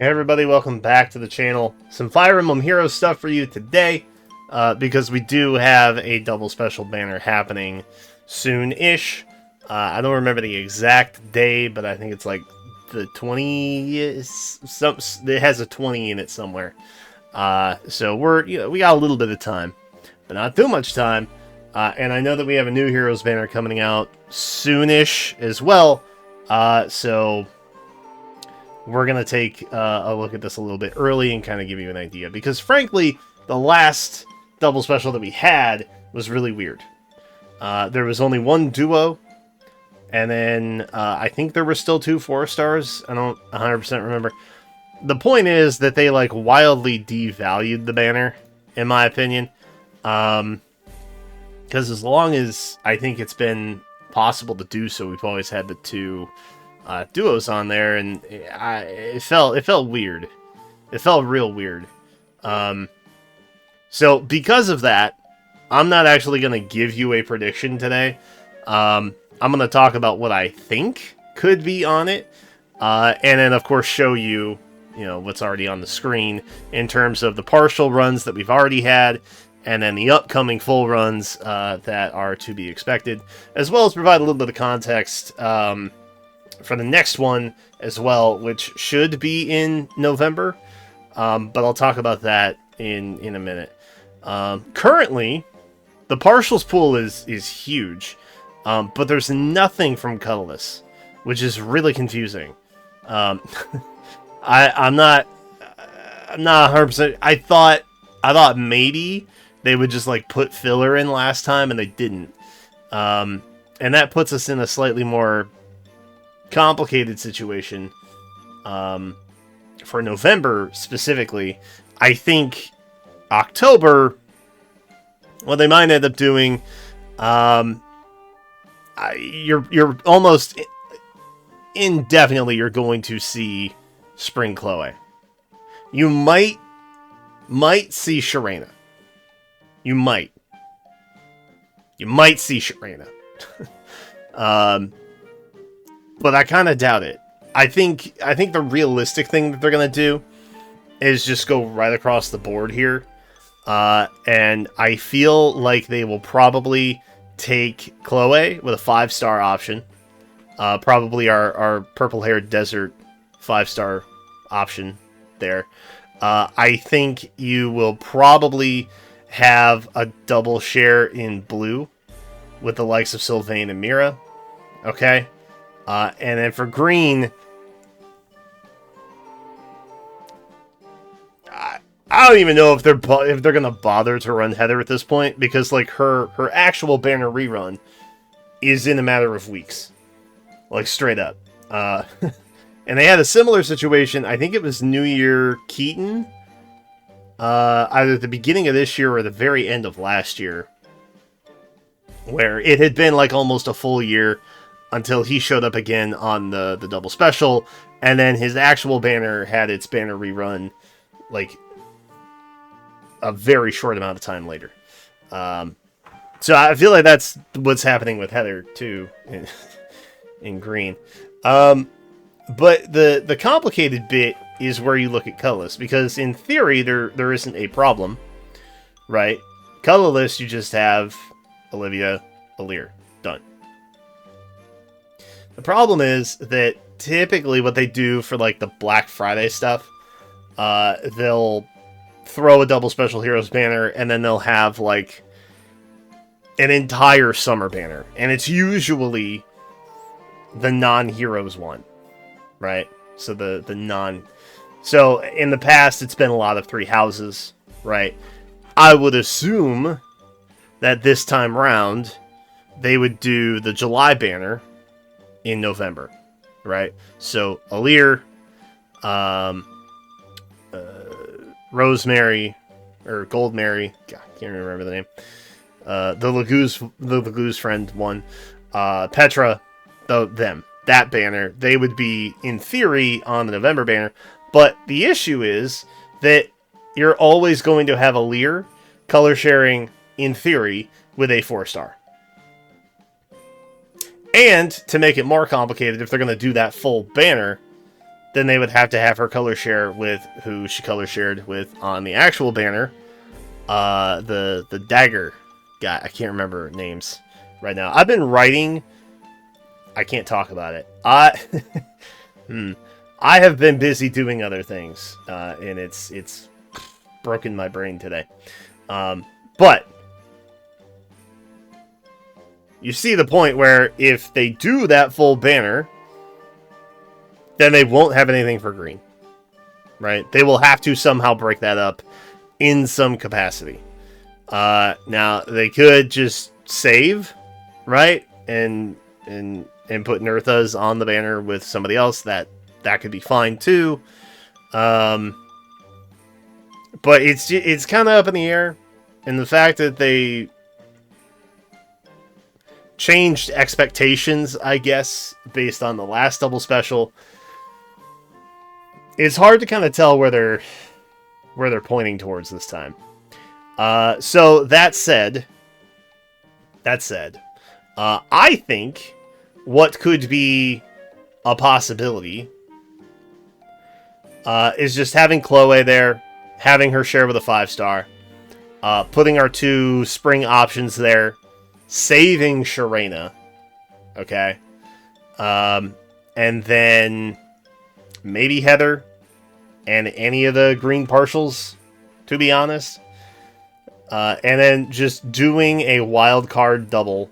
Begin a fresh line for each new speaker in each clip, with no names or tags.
Hey everybody, welcome back to the channel. Some Fire Emblem Heroes stuff for you today, because we do have a double special banner happening soon-ish. I don't remember the exact day, but I think it's like the 20... it has a 20 in it somewhere. So we got a little bit of time, but not too much time. And I know that we have a new Heroes banner coming out soon-ish as well, so we're going to take a look at this a little bit early and kind of give you an idea. Because, frankly, the last double special that we had was really weird. There was only one duo, and then I think there were still 2 4-stars. I don't 100% remember. The point is that they, like, wildly devalued the banner, in my opinion. Because as long as I think it's been possible to do so, we've always had the 2... duos on there, and it felt weird. It felt real weird. So because of that, I'm not actually going to give you a prediction today. I'm going to talk about what I think could be on it, and then of course show you, what's already on the screen in terms of the partial runs that we've already had, and then the upcoming full runs that are to be expected, as well as provide a little bit of context for the next one as well, which should be in November, but I'll talk about that in a minute. Currently, the partials pool is huge, but there's nothing from Colorless, which is really confusing. I'm not 100%. I thought maybe they would just like put filler in last time, and they didn't, and that puts us in a slightly more complicated situation for November specifically. I think October, what they might end up doing, you're almost indefinitely you're going to see Spring Chloe. You might see Sharena. You might see Sharena. But I kind of doubt it. I think the realistic thing that they're going to do is just go right across the board here. And I feel like they will probably take Chloe with a 5-star option. Probably our purple-haired desert 5-star option there. I think you will probably have a double share in blue with the likes of Sylvain and Mira. Okay? And then for green, I don't even know if they're gonna bother to run Heather at this point, because like her actual banner rerun is in a matter of weeks, like straight up. And they had a similar situation. I think it was New Year Keaton, either at the beginning of this year or the very end of last year, where it had been like almost a full year until he showed up again on the double special, and then his actual banner had its banner rerun like a very short amount of time later. So I feel like that's what's happening with Heather too in green. But the complicated bit is where you look at colorless, because in theory there isn't a problem, right? Colorless, you just have Olivia, Alear, done. The problem is that typically what they do for like the Black Friday stuff, they'll throw a double special heroes banner, and then they'll have like an entire summer banner, and it's usually the non-heroes one, right? So the non. So in the past, it's been a lot of 3 houses, right? I would assume that this time round they would do the July banner in November, right? So Alear, Rosemary, or Goldmary, God, I can't remember the name. The Laguz friend one, Petra, that banner, they would be in theory on the November banner. But the issue is that you're always going to have Alear color sharing in theory with a 4-star. And to make it more complicated, if they're going to do that full banner, then they would have to have her color share with who she color shared with on the actual banner. The dagger guy. I can't remember names right now. I've been writing. I can't talk about it. I have been busy doing other things, and it's broken my brain today. But you see the point where if they do that full banner, then they won't have anything for green, right? They will have to somehow break that up in some capacity. Now they could just save, right, and put Nerthas on the banner with somebody else. That could be fine too. But it's kind of up in the air, and the fact that they changed expectations, I guess, based on the last double special, it's hard to kind of tell where they're pointing towards this time. So that said, I think what could be a possibility is just having Chloe there, having her share with a 5-star, putting our 2 spring options there, saving Sharena, okay, and then maybe Heather and any of the green partials, to be honest. And then just doing a wild card double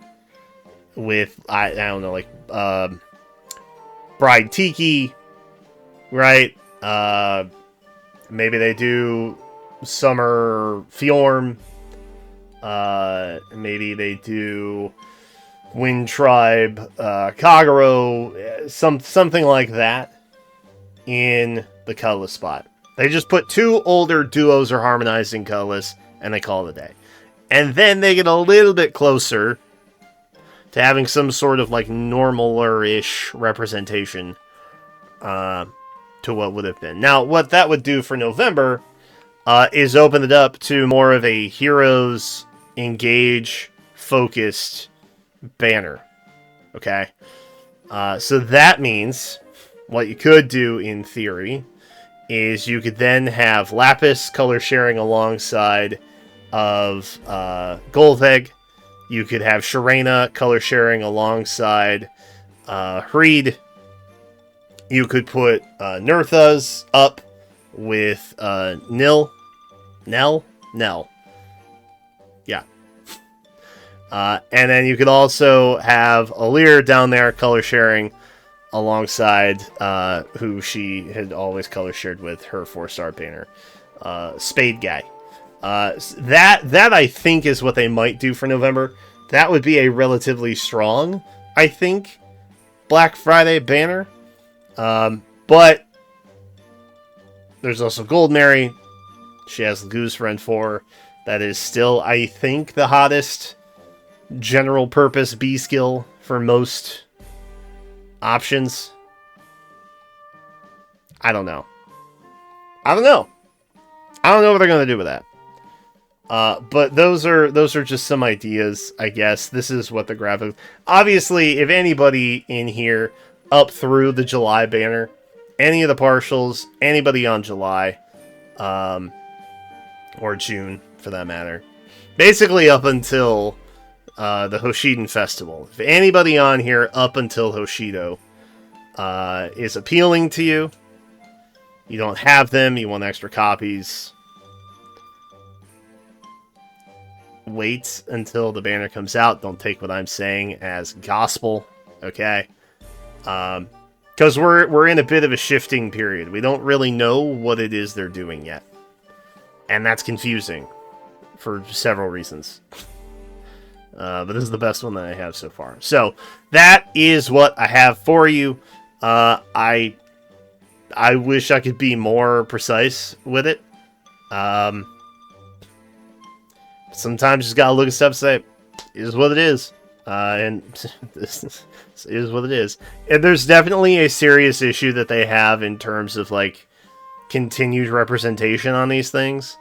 with, I don't know, like, Bride Tiki, right? Maybe they do Summer Fjorm. Maybe they do Wind Tribe, Kagero, something like that in the colorless spot. They just put 2 older duos or harmonizing colorless, and they call it a day. And then they get a little bit closer to having some sort of like normaler-ish representation to what would have been. Now, what that would do for November is open it up to more of a Heroes Engage focused banner. Okay? So that means what you could do in theory is you could then have Lapis color sharing alongside of Golveg. You could have Sharena color sharing alongside Hreed. You could put Nerthas up with Nell. Yeah. And then you could also have Alir down there color sharing alongside who she had always color shared with, her 4-star banner, Spade Guy. That I think is what they might do for November. That would be a relatively strong, I think, Black Friday banner. But there's also Gold Mary. She has the Goose Ren 4. That is still, I think, the hottest general purpose B skill for most options. I don't know what they're going to do with that. But those are just some ideas, I guess. This is what the graphic... Obviously, if anybody in here up through the July banner, any of the partials, anybody on July, or June, for that matter, basically up until the Hoshiden Festival. If anybody on here up until Hoshido is appealing to you, you don't have them, you want extra copies, wait until the banner comes out. Don't take what I'm saying as gospel, okay? Because we're in a bit of a shifting period. We don't really know what it is they're doing yet. And that's confusing for several reasons. But this is the best one that I have so far. So, that is what I have for you. I wish I could be more precise with it. Sometimes you just gotta look at stuff and say, it is what it is. And this is what it is. And there's definitely a serious issue that they have in terms of, like, continued representation on these things.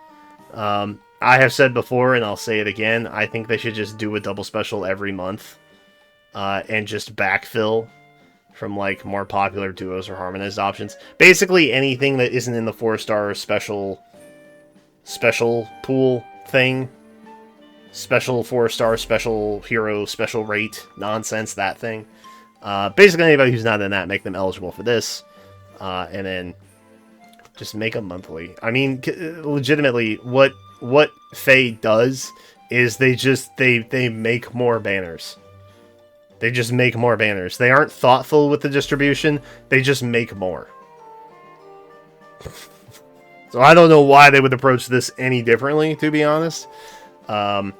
I have said before, and I'll say it again, I think they should just do a double special every month. And just backfill from like more popular duos or harmonized options. Basically anything that isn't in the 4-star special pool thing. Special 4-star, special hero, special rate, nonsense, that thing. Basically anybody who's not in that, make them eligible for this. And then just make them monthly. I mean, legitimately, what FEH does is they make more banners. They just make more banners. They aren't thoughtful with the distribution. They just make more. So I don't know why they would approach this any differently, to be honest. And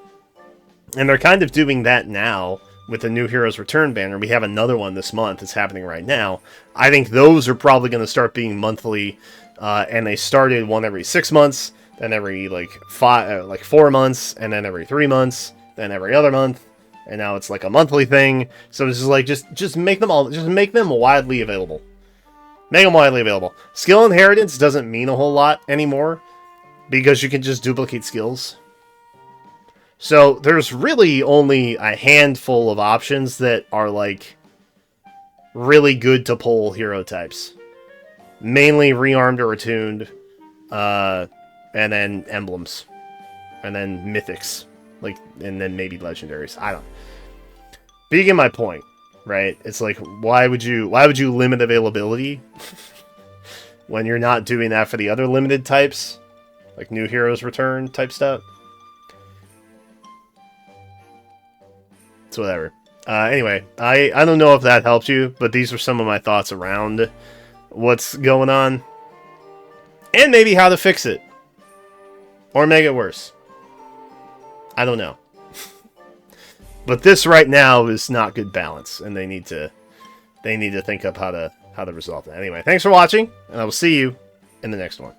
they're kind of doing that now with the new Heroes Return banner. We have another one this month. It's happening right now. I think those are probably going to start being monthly. And they started one every 6 months, then every like 4 months, and then every 3 months, then every other month. And now it's like a monthly thing. So it's just like, just make them all, just make them widely available. Make them widely available. Skill inheritance doesn't mean a whole lot anymore, because you can just duplicate skills. So there's really only a handful of options that are like really good to pull hero types. Mainly rearmed or attuned, and then emblems. And then mythics. Like, and then maybe legendaries. I don't know. But you get my point, right? It's like, why would you limit availability when you're not doing that for the other limited types? Like new Heroes Return type stuff? It's whatever. Anyway, I don't know if that helped you, but these were some of my thoughts around what's going on. And maybe how to fix it. Or make it worse. I don't know. But this right now is not good balance, and they need to think up how to resolve that. Anyway, thanks for watching, and I will see you in the next one.